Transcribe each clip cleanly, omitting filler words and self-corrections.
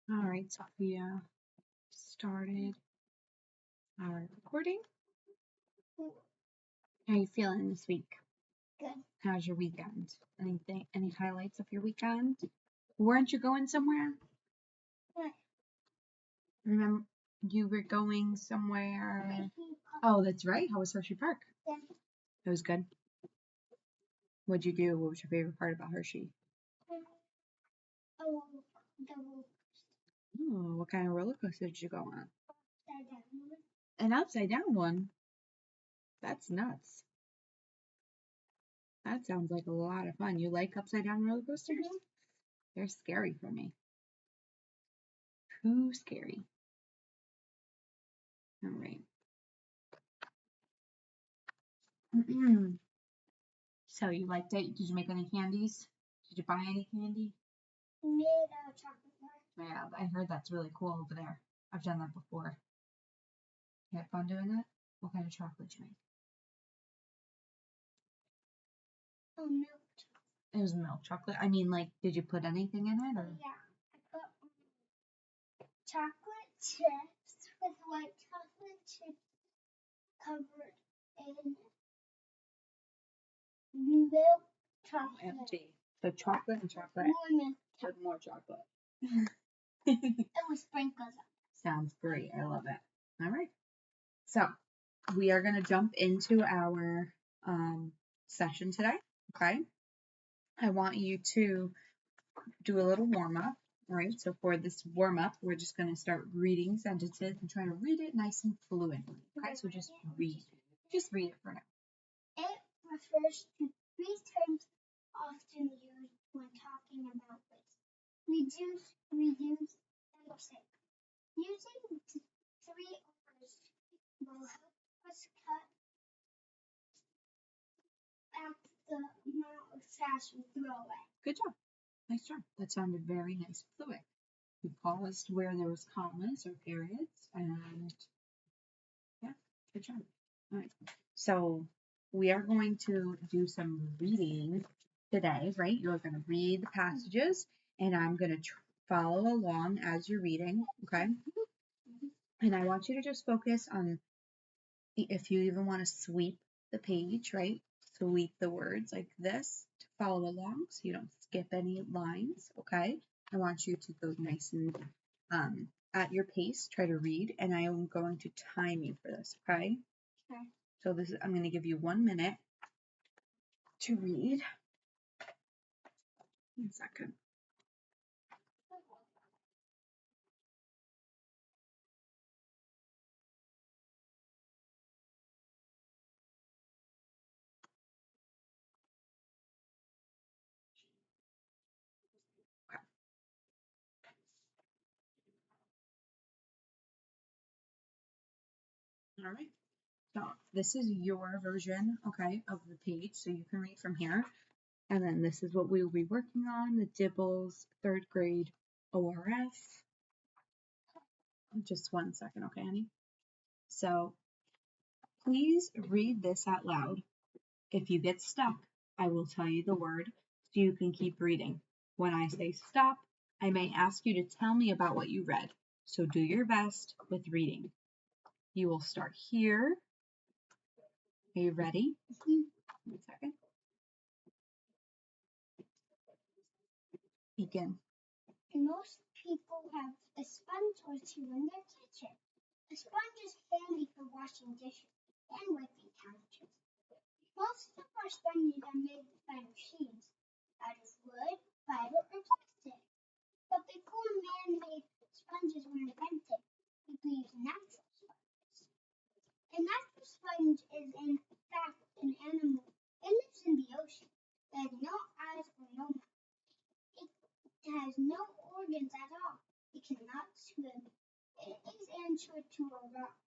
All right, Sophia started our recording. How are you feeling this week? Good. How's your weekend? Any highlights of your weekend? Weren't you going somewhere? What? Remember you were going somewhere? Oh, that's right. How was Hershey Park? Yeah. It was good. What'd you do? What was your favorite part about Hershey? The roller coaster. Oh, what kind of roller coaster did you go on? Upside down one. An upside down one. That's nuts. That sounds like a lot of fun. You like upside down roller coasters? Mhm. They're scary for me. Too scary. All right. So you liked it? Did you make any candies? Did you buy any candy? Made a chocolate bar. Yeah, I heard that's really cool over there. I've done that before. You had fun doing that? What kind of chocolate did you make? Oh, milk chocolate. It was milk chocolate. I mean, like, did you put anything in it? Or? Yeah, I put chocolate chips with white chocolate chips covered in milk chocolate. Empty. So chocolate and chocolate. More milk With chocolate. more chocolate. It was sprinkles. Sounds great. I love it. All right. So we are going to jump into our session today. Okay. I want you to do a little warm up. All right. So for this warm up, we're just going to start reading sentences and try to read it nice and fluently. Okay. So just read. Just read it for now. It refers to three terms often used when talking about waste. Reduce, and save. Using three R's will help us cut back the amount of trash we throw away. Good job. Nice job. That sounded very nice and fluent. We paused where there was commas or periods, and yeah, good job. All right. So we are going to do some reading today, right? You're going to read the passages, and I'm going to follow along as you're reading, okay? And I want you to just focus on if you even want to sweep the page, right? Sweep the words like this to follow along so you don't skip any lines, okay? I want you to go nice and at your pace, try to read, and I am going to time you for this, okay? Okay. So I'm going to give you 1 minute to read. 1 second. All right. So this is your version, okay, of the page, so you can read from here. And then this is what we will be working on, the Dibbles 3rd grade ORF. Just 1 second, okay, honey? So please read this out loud. If you get stuck, I will tell you the word so you can keep reading. When I say stop, I may ask you to tell me about what you read. So do your best with reading. You will start here. Are you ready? 1 second. Begin. Most people have a sponge or two in their kitchen. A sponge is handy for washing dishes and wiping counters. Most of our sponges are made by machines, out of wood, fiber, or plastic. But before man-made sponges were invented, people used natural sponges. A natural sponge is in fact an animal. It lives in the ocean. It has no eyes or no mouth. It has no organs at all. It cannot swim. It is anchored to a rock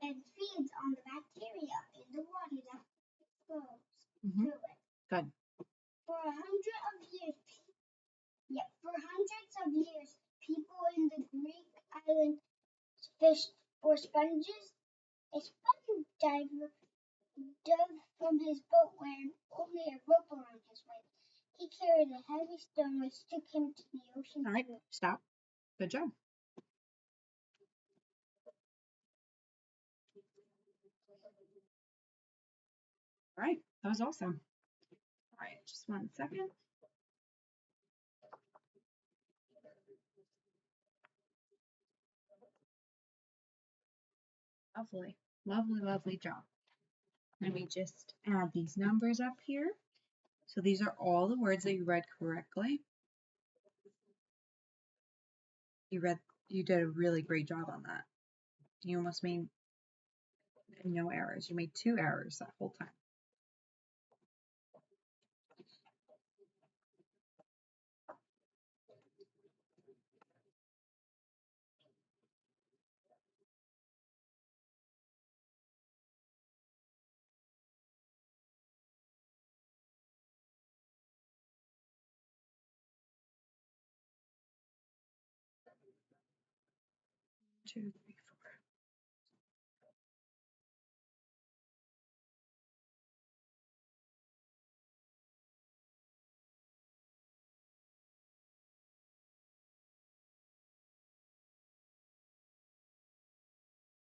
and feeds on the bacteria in the water that flows through it. Good. For hundreds of years, people in the Greek island fished for sponges. A sponge diver dove from his boat wearing only a rope around his waist. He carried a heavy stone which took him to the ocean. All right, stop. Good job. All right, that was awesome. All right, just 1 second. Lovely, lovely, lovely job. Let me just add these numbers up here. So these are all the words that you read correctly. You did a really great job on that. You almost made no errors. You made 2 errors that whole time. Two, three,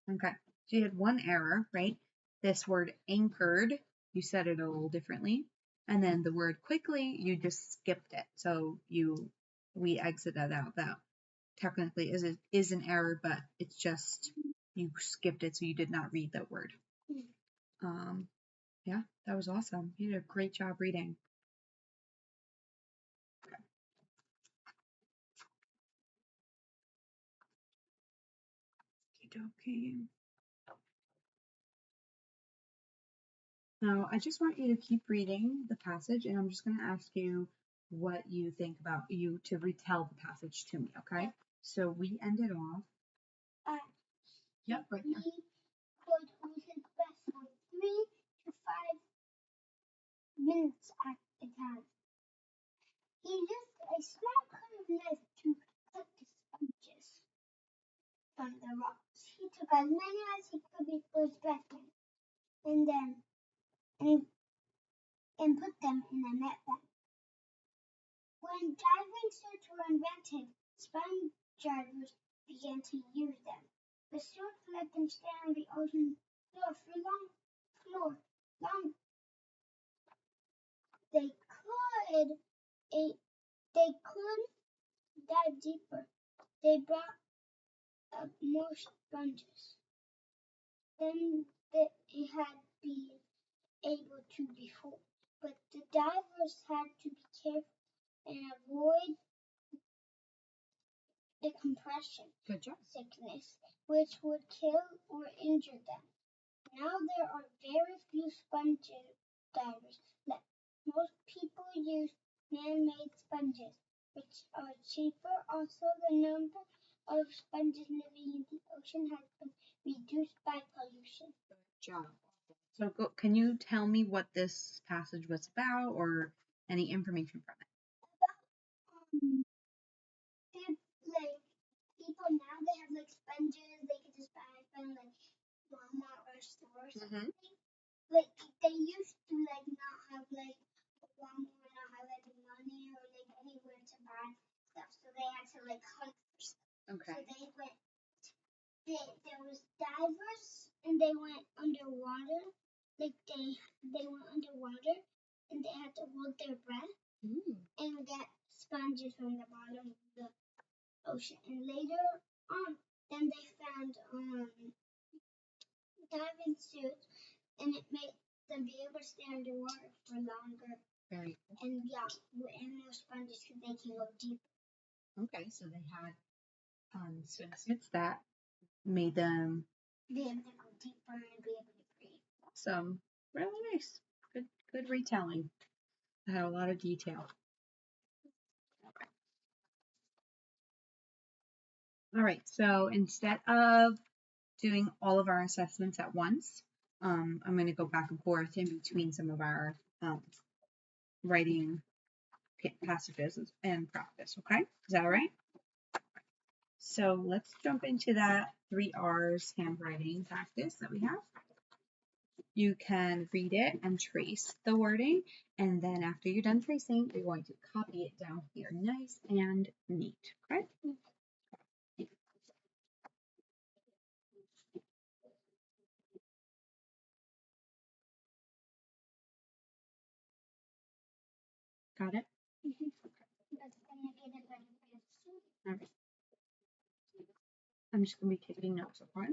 four. Okay, so you had 1 error, right? This word anchored, you said it a little differently. And then the word quickly, you just skipped it. So we exited out that technically is an error, but it's just you skipped it, so you did not read that word. Yeah, that was awesome. You did a great job reading. Okay. Now, I just want you to keep reading the passage, and I'm just going to ask you what you think about you to retell the passage to me, okay? So we ended off. Yep, right there. He could hold his breath for 3 to 5 minutes at a time. He used a small curved knife to cut the sponges from the rocks. He took as many as he could before his breath went, and put them in a net bag. When diving suits were invented, sponge divers began to use them. The suits let them stay on the ocean floor for long. They could dive deeper. They brought up more sponges than they had been able to before. But the divers had to be careful and avoid the compression sickness, which would kill or injure them. Now there are very few sponge divers left. Most people use man-made sponges, which are cheaper. Also, the number of sponges living in the ocean has been reduced by pollution. Good job. So can you tell me what this passage was about or any information from it? Like people now, they have like sponges. They can just buy from like Walmart or stores. Like they used to like not have like Walmart or not have like money or like anywhere to buy stuff, so they had to like hunt for stuff. Okay. So they went. There was divers, and they went underwater. Like they went underwater, and they had to hold their breath and get sponges from the bottom of the ocean. And later on, then they found diving suits, and it made them be able to stay underwater for longer. Very cool. And and more sponges because they can go deeper. Okay, so they had swimsuits that made them be able to go deeper and be able to breathe. Awesome. Really nice. Good retelling. I had a lot of detail. All right, so instead of doing all of our assessments at once, I'm going to go back and forth in between some of our writing passages and practice, okay? Is that all right? So let's jump into that 3 R's handwriting practice that we have. you can read it and trace the wording. And then after you're done tracing, you're going to copy it down here nice and neat. Okay? Got it? All right. I'm just going to be taking notes, okay?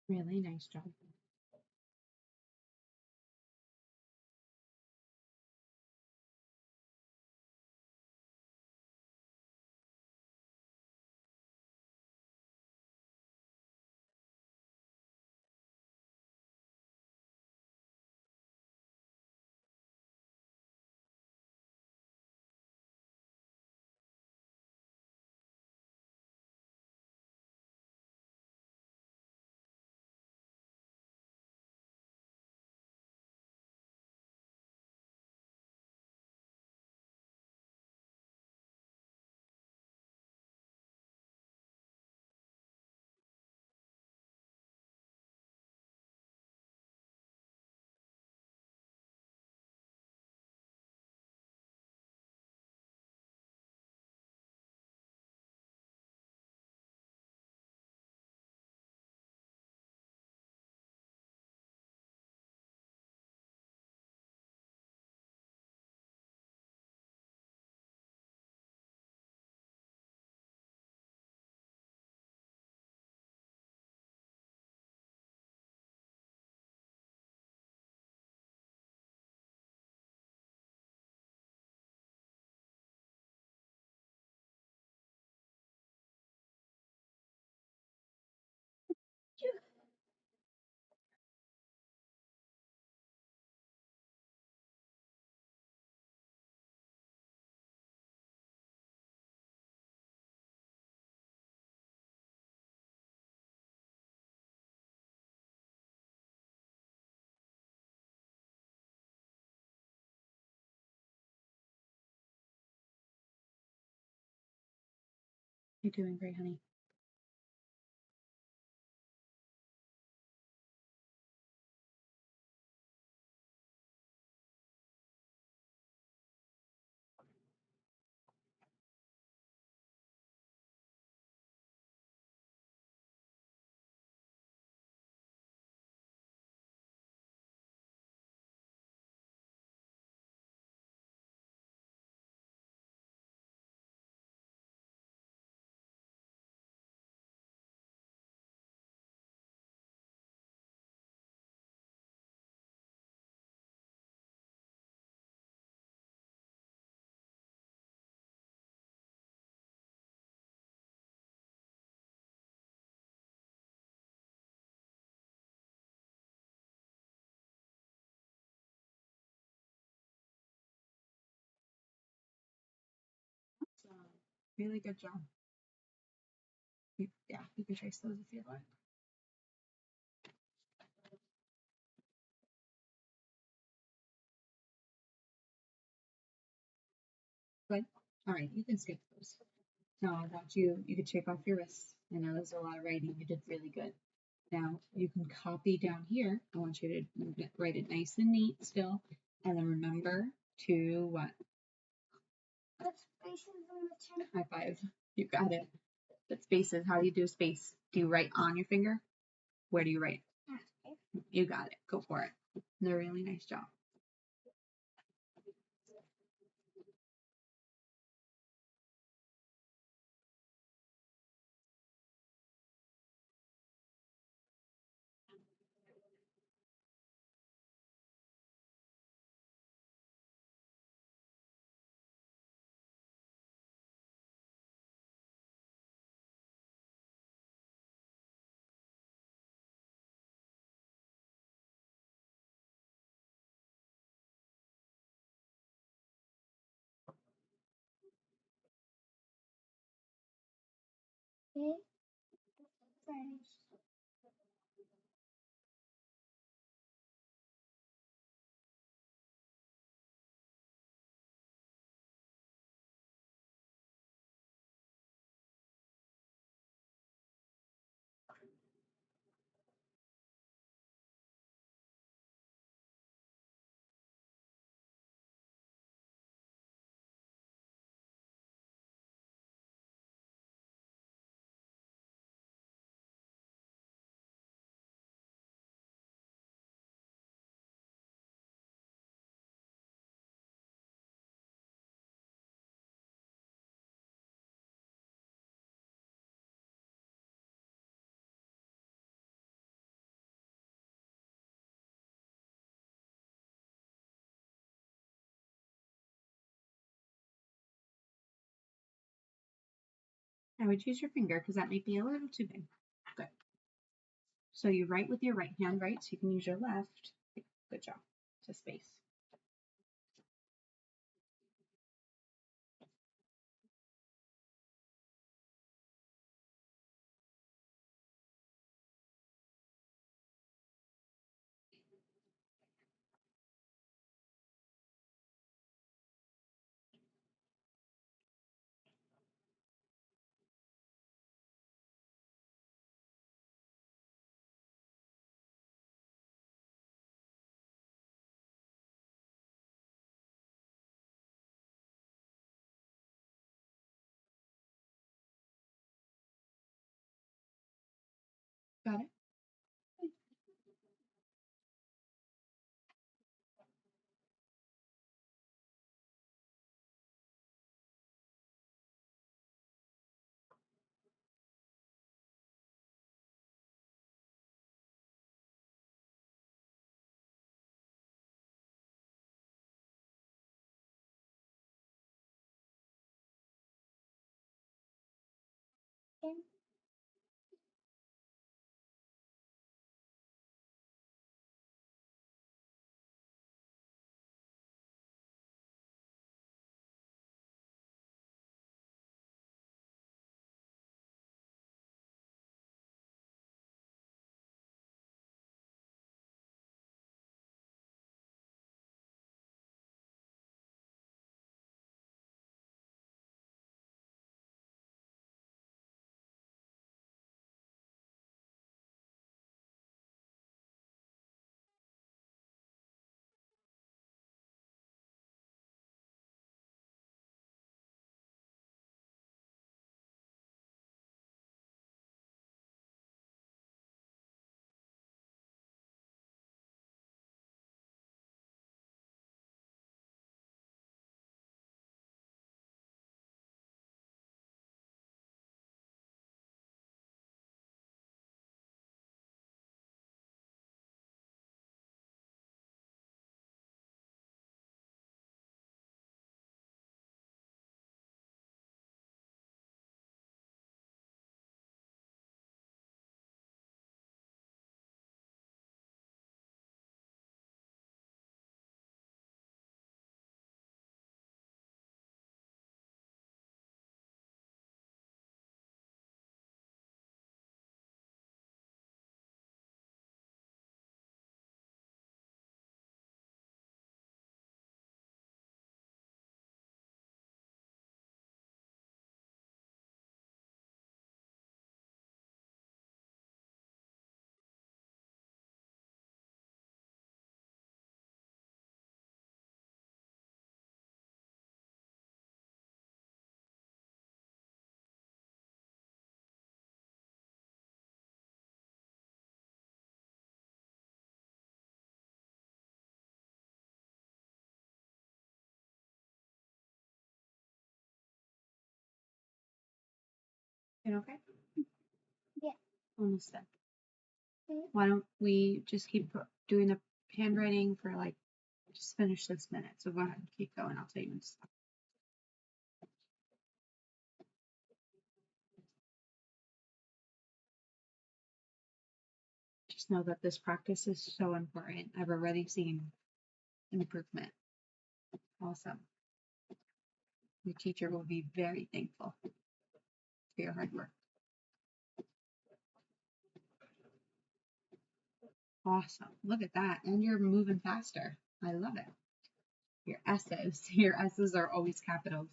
Really nice job. You're doing great, honey. So, really good job. Yeah, you can trace those if you'd like. Good. All right, you can skip those. Now I want you, you could take off your wrists. I know there's a lot of writing. You did really good. Now you can copy down here. I want you to write it nice and neat still. And then remember to what? Put spaces in the High five. You got it. Put spaces. How do you do a space? Do you write on your finger? Where do you write? You got it. Go for it. A really nice job. Okay. Finish. I would choose your finger because that might be a little too big. Good. So you write with your right hand, right? So you can use your left. Good job. To space. Got it? Okay. You okay? Yeah. Almost done. Okay. Why don't we just keep doing the handwriting for like, just finish this minute. So go ahead, keep going. I'll tell you when to stop. Just know that this practice is so important. I've already seen improvement. Awesome. Your teacher will be very thankful for your hard work. Awesome. Look at that. And you're moving faster. I love it. Your S's. Your S's are always capitals.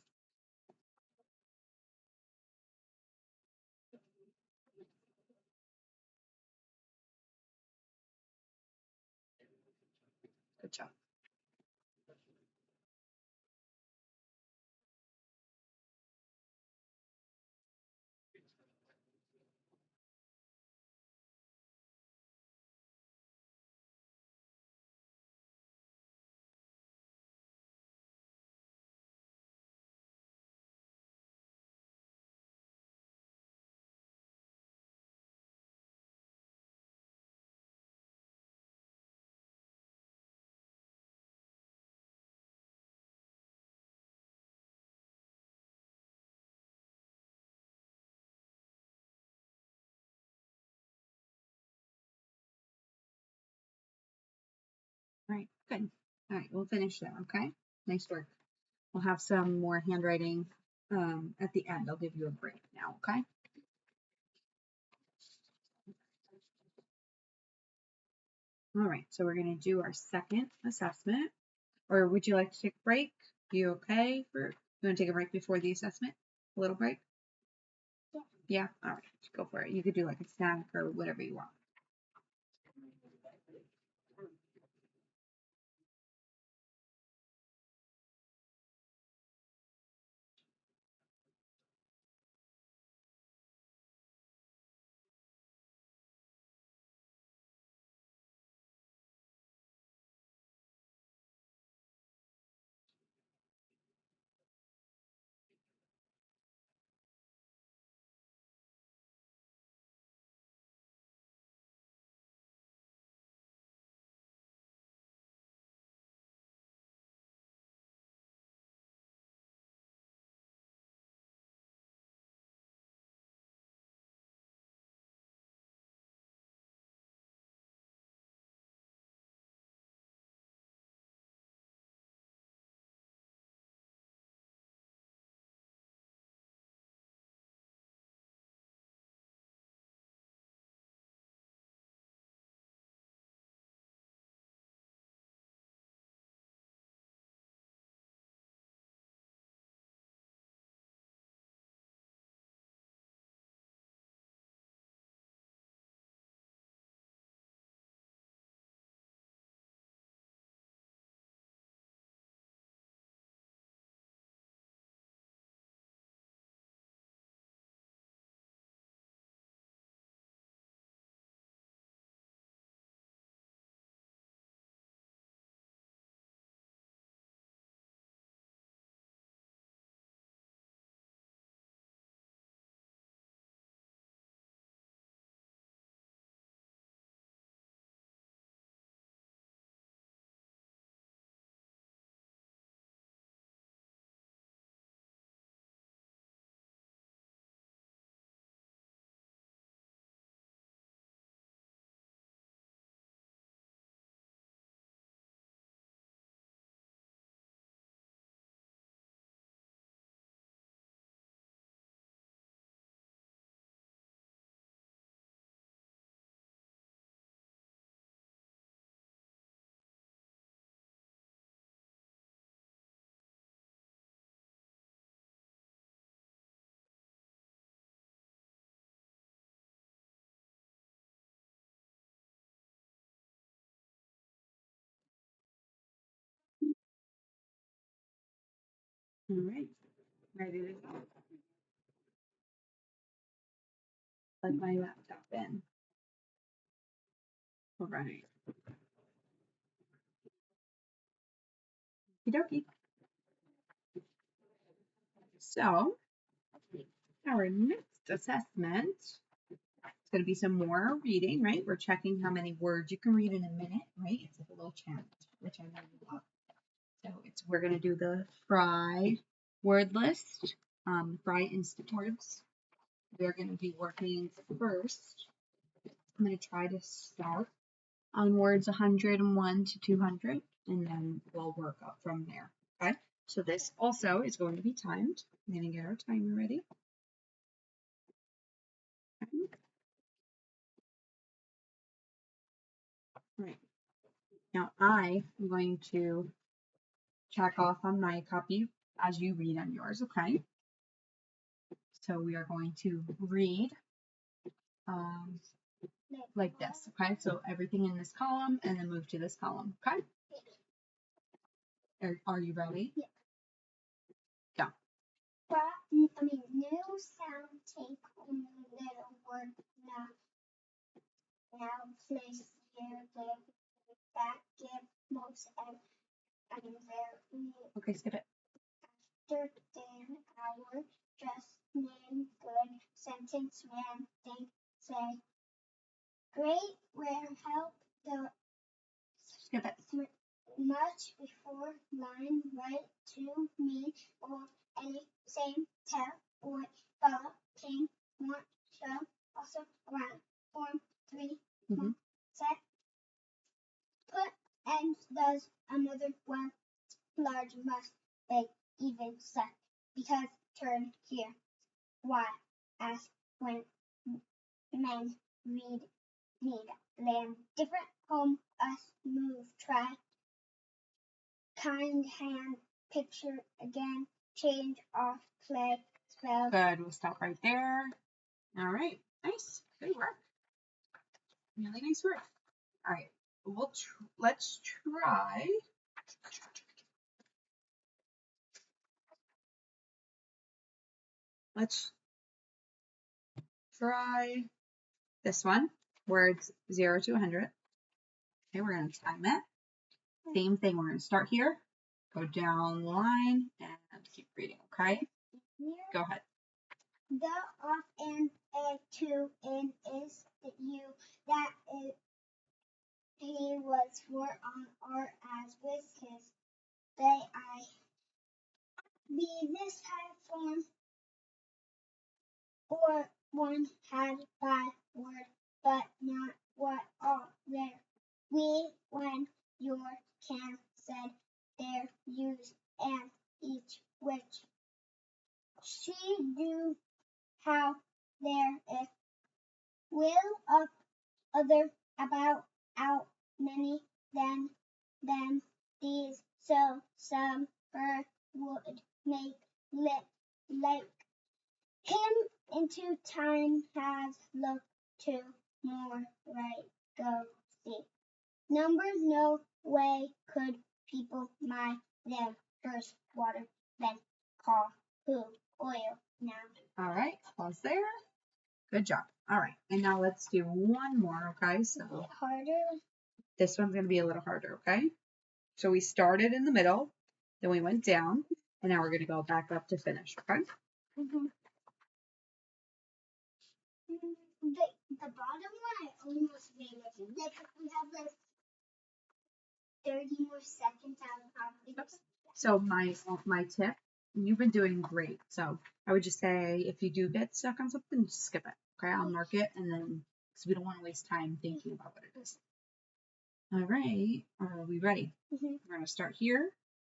Good job. All right, good. All right, we'll finish there, okay? Nice work. We'll have some more handwriting at the end. I'll give you a break now, okay? All right, so we're going to do our second assessment. Or would you like to take a break? You okay? You want to take a break before the assessment? A little break? Yeah? All right, go for it. You could do like a snack or whatever you want. All right, ready to go. Plug my laptop in. All right. Okie dokie. So, our next assessment. It's going to be some more reading, right? We're checking how many words you can read in a minute, right? It's like a little challenge, which I know you love. So we're going to do the Fry word list, Fry instant words. We're going to be working first. I'm going to try to start on words 101 to 200, and then we'll work up from there, okay? So this also is going to be timed. I'm going to get our timer ready. Right. Now I am going to check off on my copy as you read on yours, okay? So we are going to read like this, okay? So everything in this column and then move to this column, okay? Are you ready? Yeah. Go. New sound take on little word now. Now place here, there, back, give, most, and there. Okay, skip it. After then, our just name, good, sentence, man, think, say. Great, where help, the Skip it. much before line, right, to me, or any, same, tell, or, follow, king, want, show, also, around, form, 3, set, put, and does another one, large, must, big, even, set, because, turn, here, why, ask, when, men, read, need, land, different, home, us, move, try, kind, hand, picture, again, change, off, play, spell. Good, we'll stop right there. All right, nice, good work. Really nice work. All right, let's try. Let's try this one, words 0 to 100. Okay, we're going to time it. Same thing, we're going to start here, go down the line, and keep reading, okay? Go ahead. The, of, and, a, to, in, is, the, you, that, is, he was, for, on, or, as, with, his, they, I, be, this, had, form, or, one, had, by, word, but, not, what, all, there, we, when, your, can, said, there, use, and, each, which, she, do, how, there, if, will, up, other, about, out, many, then, them, these, so, some, her, would, make, lit, like, him, into, time, has, look, to, more, right, go, see. Numbers, no way could people, my, them, first, water, then, call, who, oil, now. All right, pause there. Good job. All right, and now let's do one more, okay? So harder. This one's going to be a little harder, okay? So we started in the middle, then we went down, and now we're going to go back up to finish, okay? Mm-hmm. The bottom one I almost made it. Like we have like 30 more seconds out of So my tip, you've been doing great. So I would just say if you do get stuck on something, just skip it. Okay, I'll mark it, and then because we don't want to waste time thinking about what it is. All right, are we ready? Mm-hmm. We're gonna start here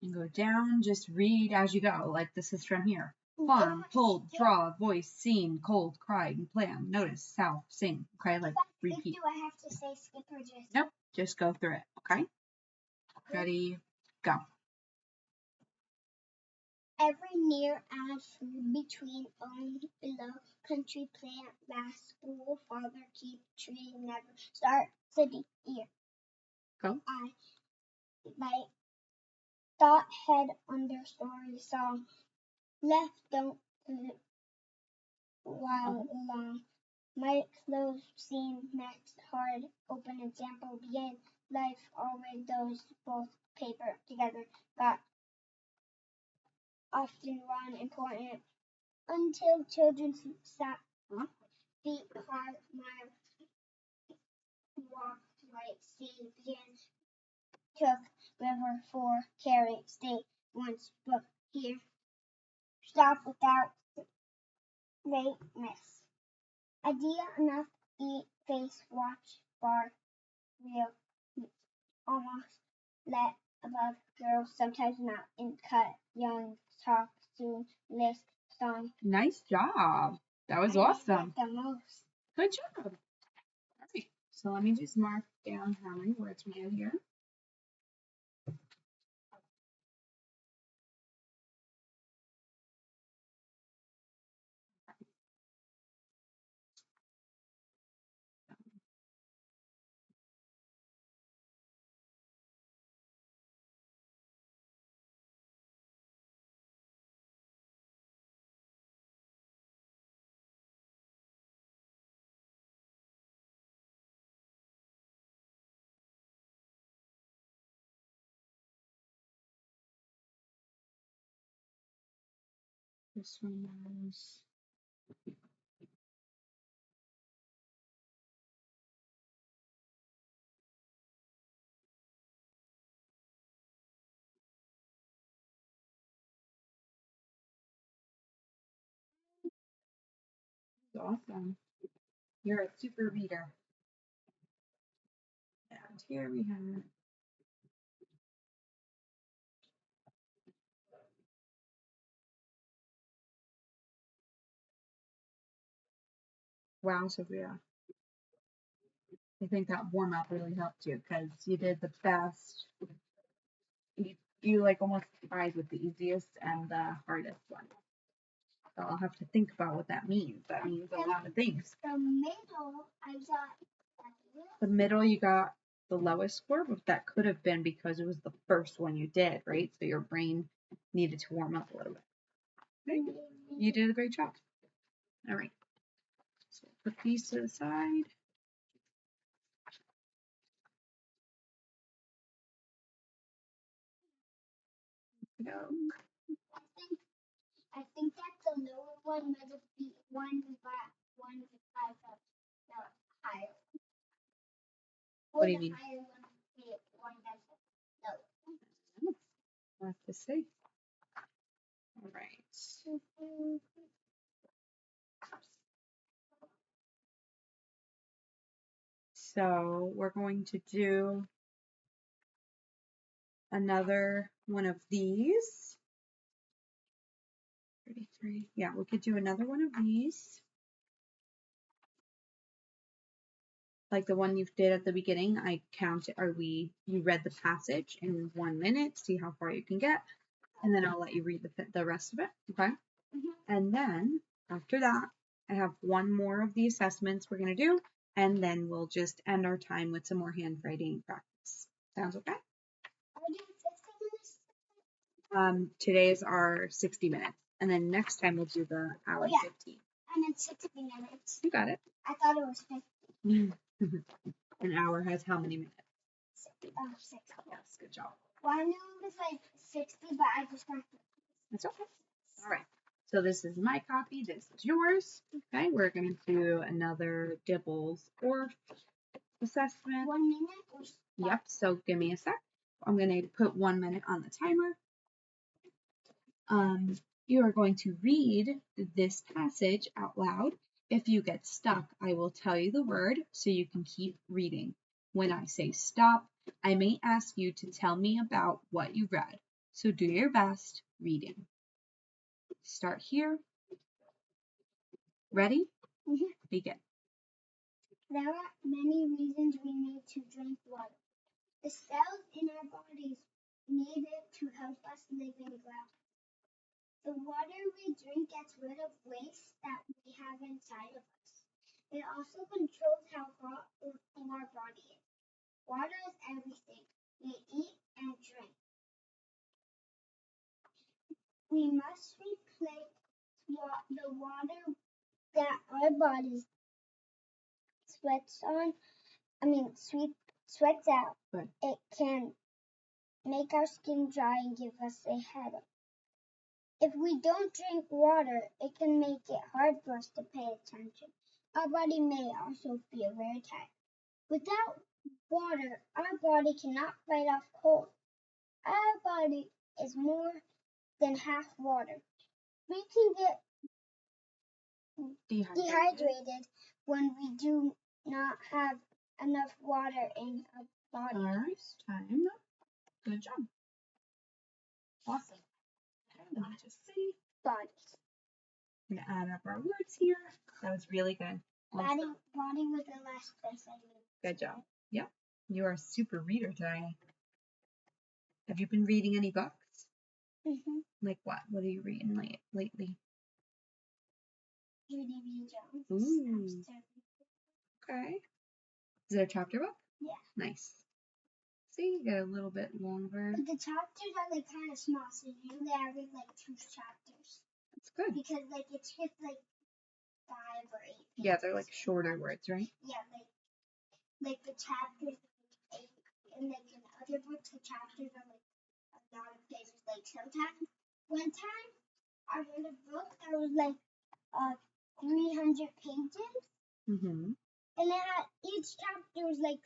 and go down. Just read as you go. Like this is from here. Farm, told, draw, voice, seen, cold, cried, and plan. Notice, south, sing. Okay, like repeat. Do I have to say skip or just? Nope, just go through it. Okay. Ready, go. Every near and between, on, below, country, plant, last, school, father, keep, tree, never, start, city, ear. Go. I, like, thought, head, understory, song, left, don't, while, long, might, close, seen, next, hard, open, example, begin, life, always, those, both, paper, together, got, often, run, important, until children sat Huh? Feet hard, my walk right, see, begin, took, river, for, carry, stay, once, book, here, stop without, rate, miss. Idea enough, eat, face, watch, bar, real, almost, let, above, girls, sometimes not, in, cut, young, talk, soon, list, song. Nice job. That was I awesome. like the most. Good job. All right. So let me just mark down how many words we did here. This one was awesome. You're a super reader. And here we have, wow, Sophia. I think that warm up really helped you because you did the best. You like almost tied with the easiest and the hardest one. So I'll have to think about what that means. That means a lot of things. The middle, I got The middle, you got the lowest score, but that could have been because it was the first one you did, right? So your brain needed to warm up a little bit. Okay. You did a great job. All right. So put these to the side. Go. I think that the lower one might have been one five of the higher. What do you mean? The higher one would be one that's lower. I'll have to see. All right. So we're going to do another one of these. 33. Yeah, we could do another one of these. Like the one you did at the beginning, I counted, you read the passage in 1 minute, see how far you can get, and then I'll let you read the rest of it, okay? And then after that, I have one more of the assessments we're going to do, and then we'll just end our time with some more handwriting practice. Sounds okay? Today is our 60 minutes, and then next time we'll do the hour 15. And it's 60 minutes. You got it. I thought it was 50. An hour has how many minutes? 60. Yes, good job. Well, I knew it was like 60, but I just got That's okay. All right. So this is my copy. This is yours. Okay, we're going to do another Dibbles or assessment. 1 minute or so? Yep. So give me a sec. I'm going to put 1 minute on the timer. You are going to read this passage out loud. If you get stuck, I will tell you the word so you can keep reading. When I say stop, I may ask you to tell me about what you read. So do your best reading. Start here. Ready? Mm-hmm. Begin. There are many reasons we need to drink water. The cells in our bodies need it to help us live and grow. The water we drink gets rid of waste that we have inside of us. It also controls how hot or cool our body is. Water is everything we eat and drink. We must replace the water that our bodies sweats out. Good. It can make our skin dry and give us a headache. If we don't drink water, it can make it hard for us to pay attention. Our body may also feel very tired. Without water, our body cannot fight off cold. Our body is more than half water. We can get dehydrated when we do not have enough water in our body. All right, time. Good job. Awesome. Let me just see. Bodies. I'm gonna add up our words here. That was really good. Body was the last place I knew. Good job. Yep. You are a super reader today. Have you been reading any books? Mm-hmm. Like what? What are you reading lately? Judy B. Jones. Ooh. Okay. Is it a chapter book? Yeah. Nice. See, you get a little bit longer. But the chapters are like kind of small, so usually I read like 2 chapters. That's good. Because like it's just like 5 or 8 pages. Yeah, they're like shorter words, right? Yeah, like the chapters are like 8, and like in other books the chapters are like a lot of pages. Like sometimes, one time I read a book that was like 300 pages. Mm-hmm. And it had, each chapter was like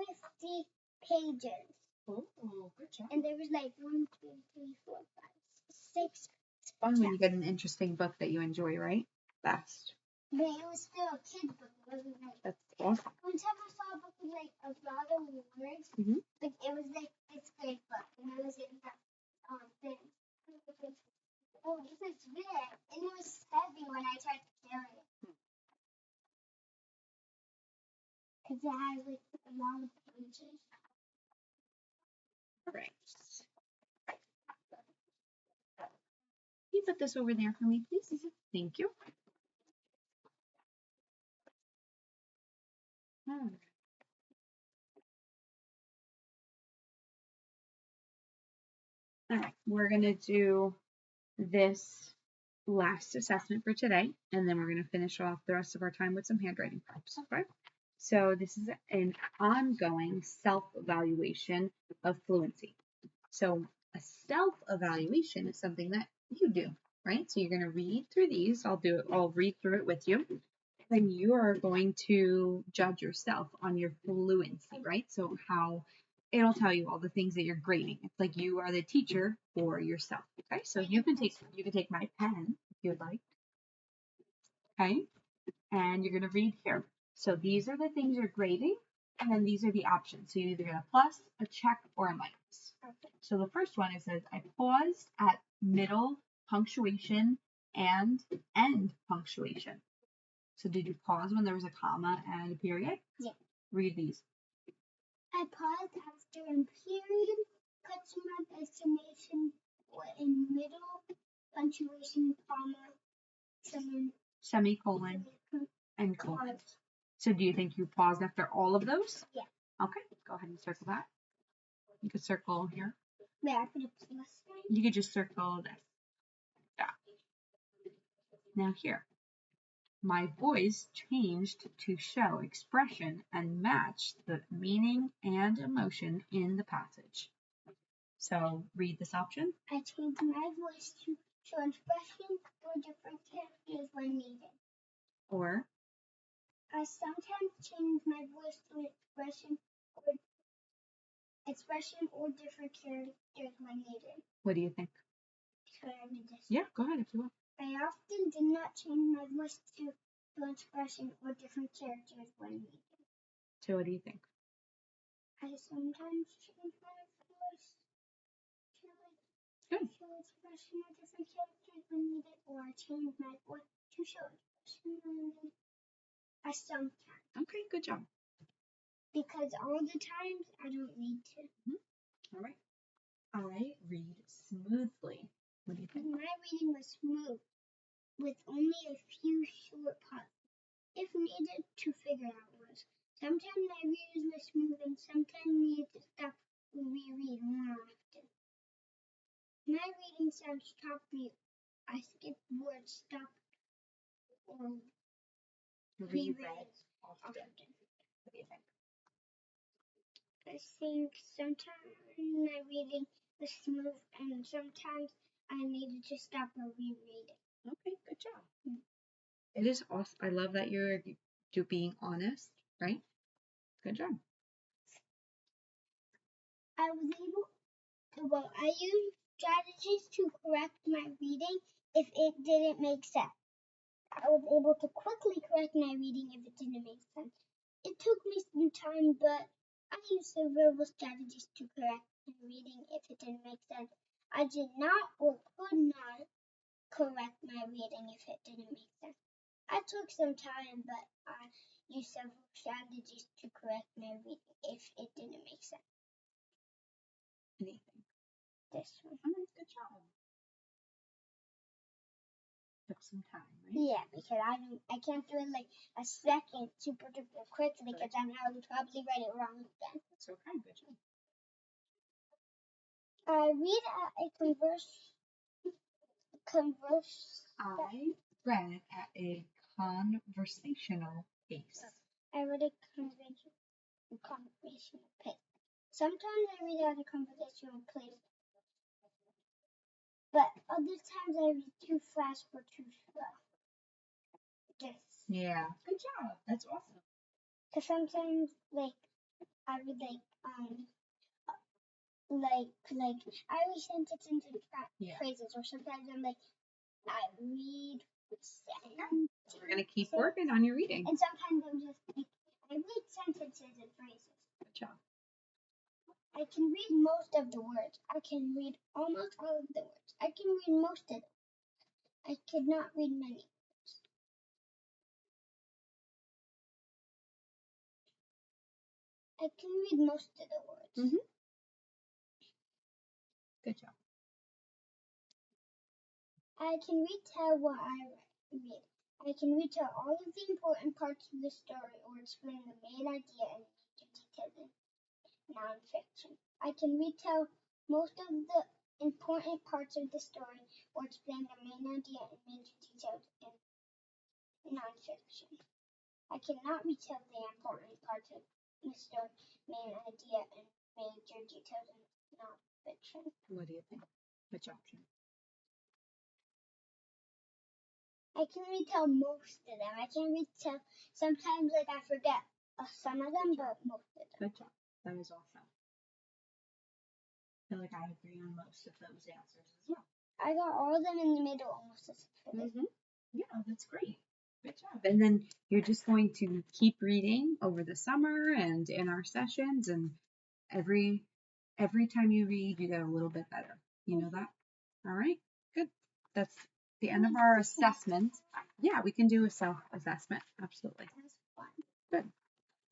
50 pages. Oh, good job. And there was like 1, 2, 3, 4, 5, 6. It's fun when you get an interesting book that you enjoy, right? Best. But it was still a kid's book. It wasn't like. That's awesome. One time I saw a book with like a lot of words. Mm-hmm. Like it was like 5th grade book, and I was in that thing. Oh, this is big, and it was heavy when I tried to carry it. Because it had like a lot of pages. All right. Can you put this over there for me, please? Thank you. All right, we're going to do this last assessment for today, and then we're going to finish off the rest of our time with some handwriting prompts. Okay? So this is an ongoing self-evaluation of fluency. So a self-evaluation is something that you do, right? So you're going to read through these. I'll read through it with you. Then you are going to judge yourself on your fluency, right? So how it'll tell you all the things that you're grading. It's like you are the teacher for yourself. Okay, so you can take my pen if you'd like. Okay, and you're gonna read here. So these are the things you're grading, and then these are the options. So you either get a plus, a check, or a minus. So the first one, it says I paused at middle punctuation and end punctuation. So did you pause when there was a comma and a period? Yeah. Read these. I paused after a period, question mark, exclamation, or in middle, punctuation, comma, Semicolon and colon. pause. So do you think you paused after all of those? Yeah. Okay, go ahead and circle that. You could circle here. Wait, I put a plus sign? You could just circle this. Yeah. Now here. My voice changed to show expression and match the meaning and emotion in the passage. So read this option. I changed my voice to show expression or different characters when needed. Or I sometimes change my voice to expression or different characters when needed. what do you think? Should I read this? Yeah, go ahead if you want. I often did not change my voice to expression or different characters when needed. So what do you think? I sometimes change my voice to Good. show expression or different characters when needed, or I change my voice to show expression when needed. I sometimes. Okay, good job. Because all the times I don't need to. All right. I read smoothly. What do you think? My reading was smooth, with only a few short pauses, if needed, to figure out words. Sometimes my readings were smooth and sometimes needed to stop and reread more often. My reading sounds stopped me. I skipped words, stopped, or reread often. What do you think? I think sometimes my reading was smooth and sometimes I needed to stop and reread it. Okay, good job. It is awesome. I love that you're being honest, right? Good job. I was able, well, I used strategies to correct my reading if it didn't make sense. I was able to quickly correct my reading if it didn't make sense. It took me some time, but I used several strategies to correct my reading if it didn't make sense. I did not or could not correct my reading if it didn't make sense. I took some time, but I used several strategies to correct my reading if it didn't make sense. Anything. This one. All right, good job. Took some time, right? Yeah, because I can't do it like a second super duper quickly because then I would probably write it wrong again. That's okay, good job. I read at a I read at a conversational pace. I read a conversational pace. Sometimes I read at a conversational pace, but other times I read too fast or too slow. This. Yeah, good job. That's awesome. Because sometimes like I read Irish sentences and phrases, or sometimes I'm like I read sentences. We're gonna keep working on your reading. And sometimes I'm just like I read sentences and phrases. Good job. I can read most of the words. I can read almost all of the words. I can read most of them. I could not read many words. I can read most of the words. Mm-hmm. Good job. I can retell what I read. I can retell all of the important parts of the story or explain the main idea in major detail in nonfiction. I can retell most of the important parts of the story or explain the main idea in major details in nonfiction. I cannot retell the important parts of the story, main idea, and major details in nonfiction. What do you think? Which option? I can retell most of them. I can retell sometimes like I forget some of them, but most of them. Good job. That was awesome. I feel like I agree on most of those answers as well. I got all of them in the middle almost as Yeah, that's great. Good job. And then you're just going to keep reading over the summer and in our sessions, and every time you read, you get a little bit better. You know that? All right. Good. That's the end of our assessment. Yeah, we can do a self-assessment. Absolutely. Good.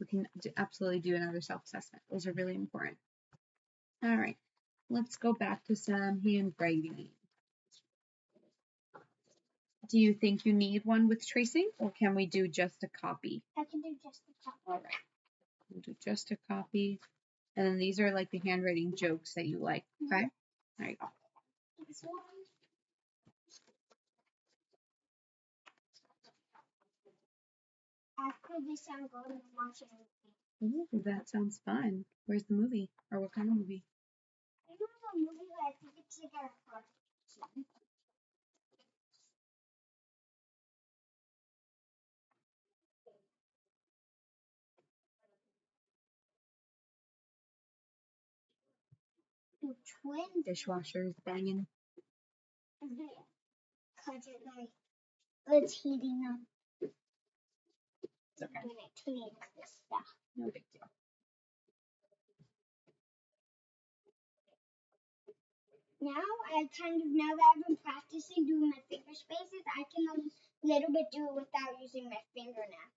We can absolutely do another self-assessment. Those are really important. All right. Let's go back to some handwriting. Do you think you need one with tracing, or can we do just a copy? I can do just a copy. All right. We'll do just a copy. And then these are like the handwriting jokes that you like, okay? There you go. This one. After this, I'm going to watch a movie. Ooh, that sounds fun. Where's the movie? Or what kind of movie? I don't know the movie, but I think it's like a project. The twin Dishwasher's banging. because it's heating up. It's okay. When it cleans this stuff. No big deal. Now that I've been practicing doing my finger spaces, I can a little bit do it without using my finger now.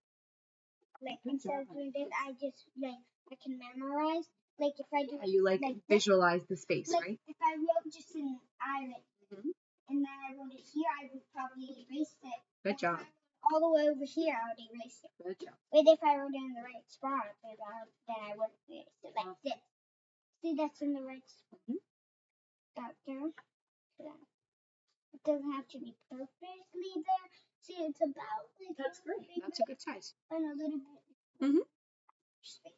Like instead of doing this, I can memorize. Like if I do. You visualize the space, right? If I wrote just an island, and then I wrote it here, I would probably erase it. Good job. All the way over here, I would erase it. Good job. But if I wrote it in the right spot, then I wouldn't erase it like this. See, that's in the right spot. That there. It doesn't have to be perfectly there. See, it's about like that's great. That's a good size. And a little bit space.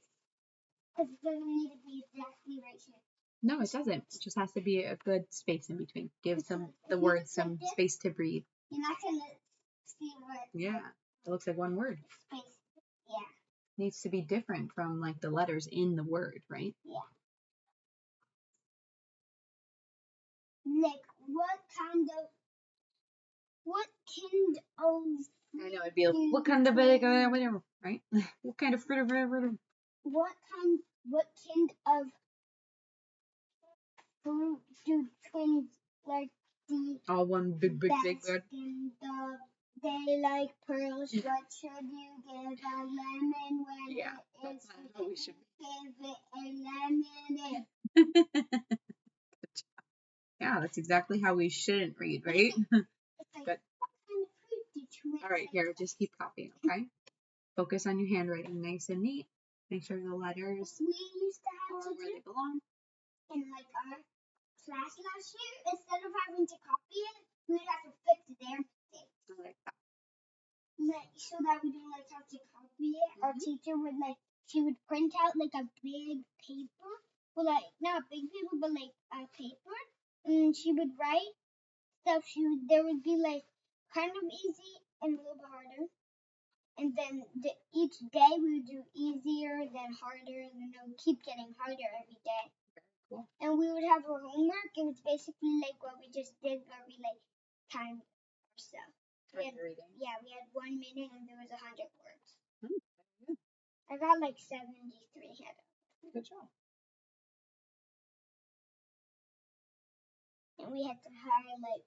Because it doesn't need to be exactly right here. No, it doesn't. It just has to be a good space in between. Give the words some space to breathe. You're not gonna see what. Yeah, it looks like one word. Space. Yeah. Needs to be different from like the letters in the word, right? Yeah. Like what kind of I know it'd be like, what kind of whatever, right? What kind of fruit? what kind of fruit do twins like the All one big best? word. They like pearls. What should you give a lemon when Yeah, it is that's not how we should. give it a lemon? Yeah, that's exactly how we shouldn't read, right? It's like, Good. what kind of fruit do twins All right, here, just keep copying, okay? Focus on your handwriting, nice and neat. Make sure the letters We used to have are to where do they belong. in like our class last year. Instead of having to copy it, we would have to fix their mistakes. I like that. Like so that we didn't like have to copy it. Our teacher would she would print out like a big paper, well like not big paper but like a paper, and she would write stuff. There would be like kind of easy and a little bit harder, and then each day we would do easier then harder, and then it would keep getting harder every day. Cool. And we would have our homework. It was basically like what we just did, where we like timed ourselves. We had 1 minute and there was 100 words. Good. I got like 73 head. Good job. And we had to highlight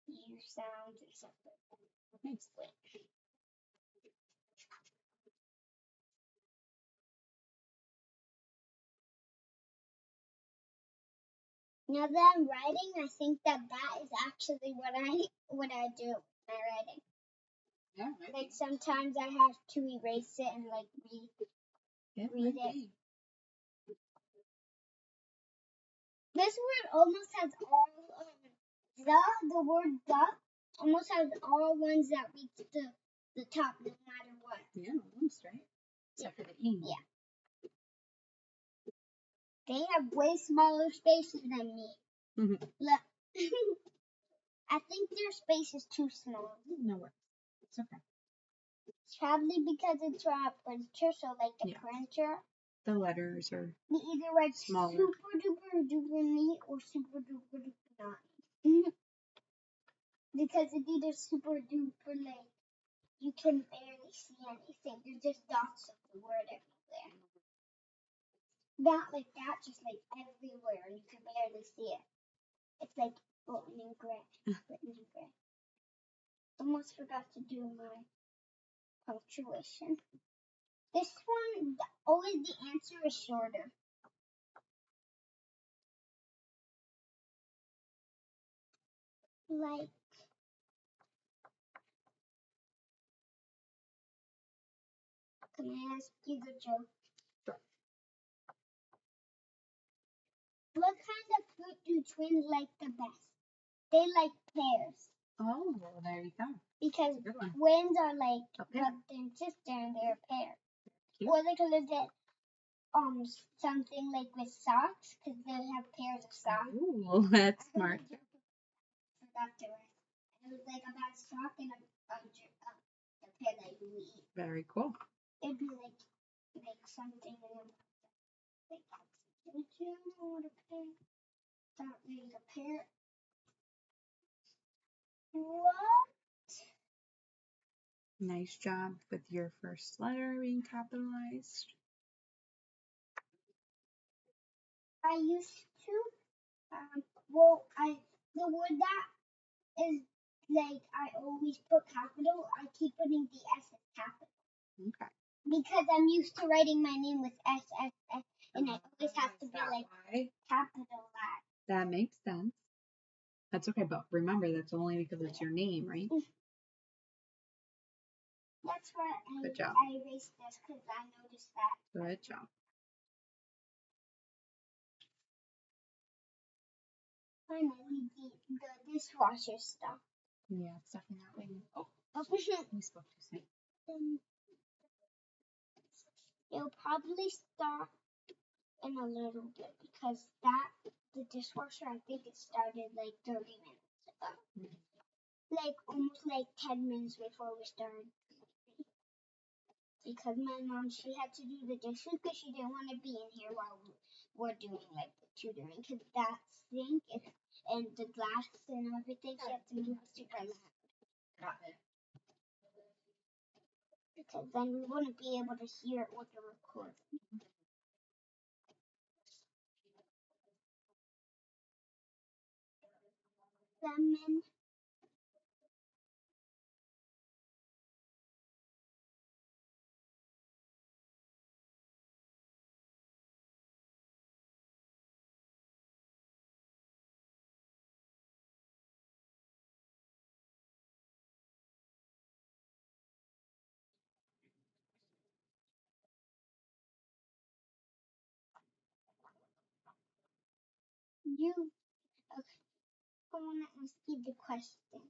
U sounds or something. Nice. Now that I'm writing, I think that is actually what I do when I'm writing. Yeah. Like sometimes I have to erase it and like read it. This word almost has all the word the almost has all ones that reach the top no matter what. Yeah, almost right. Except for the E. Yeah. They have way smaller spaces than me. Mm-hmm. Look. I think their space is too small. No worries. It's okay. Probably because it's from a printer, so like the printer. The letters are We either write smaller. super duper duper neat or super duper duper not. Because it's either super duper like you can barely see anything. There's just dots of the word everywhere. Not like that, just like everywhere. You can barely see it. It's like written in gray. Almost forgot to do my punctuation. This one, always the answer is shorter. Like, can I ask you the joke? Sure. What kind of fruit do twins like the best? They like pears. Oh, well, there you go. Because twins are like brother and sister and they're a pair. Cute. Or they could have did something like with socks, because they have pairs of socks. Ooh, that's smart. Forgot to write. It was like about a sock and a pair that you eat. Very cool. It'd be like something like did you know what a pair? That made a pair. What? Nice job with your first letter being capitalized. I used to. The word that is like I always put capital. I keep putting the S as capital. Okay. Because I'm used to writing my name with S, and it always has to be like capitalized. That makes sense. That's okay, but remember that's only because it's your name, right? That's why I erased this because I noticed that. Good job. Finally, the dishwasher stuff. Yeah, stuff in that way. Oh, we spoke too soon. It'll probably stop in a little bit because the dishwasher, I think it started like 30 minutes ago. Like almost like 10 minutes before we started. Because my mom, she had to do the dishes because she didn't want to be in here while we're doing like the tutoring. Because that sink and the glass and everything, she had to move super loud. Got it. Because then we wouldn't be able to hear it with the recording. Lemon. Okay, I want to ask you the question.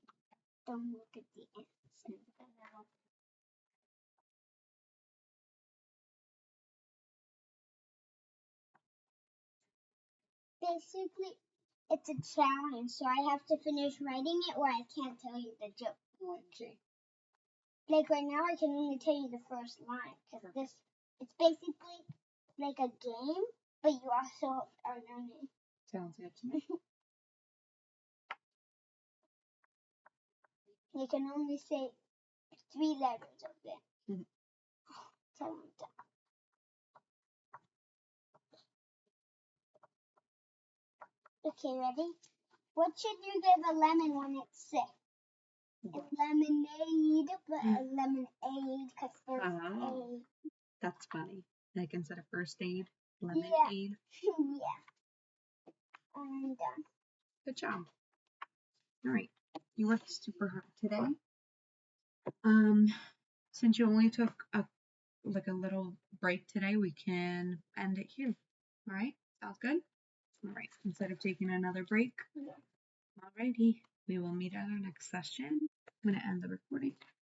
Don't look at the answer. Basically, it's a challenge, so I have to finish writing it or I can't tell you the joke. OMG. Like right now, I can only tell you the first line because it's basically like a game, but you also are learning. Sounds good to me. You can only say 3 letters of it. Mhm. Tell them that. Okay, ready? What should you give a lemon when it's sick? It's lemonade, but a lemonade because there's Oh, that's funny. Like instead of first aid, Yeah. lemonade. Yeah. I'm done. Good job. All right. You worked super hard today. Since you only took a little break today, we can end it here. All right. Sounds good. All right. Instead of taking another break. Yeah. Alrighty. We will meet at our next session. I'm gonna end the recording.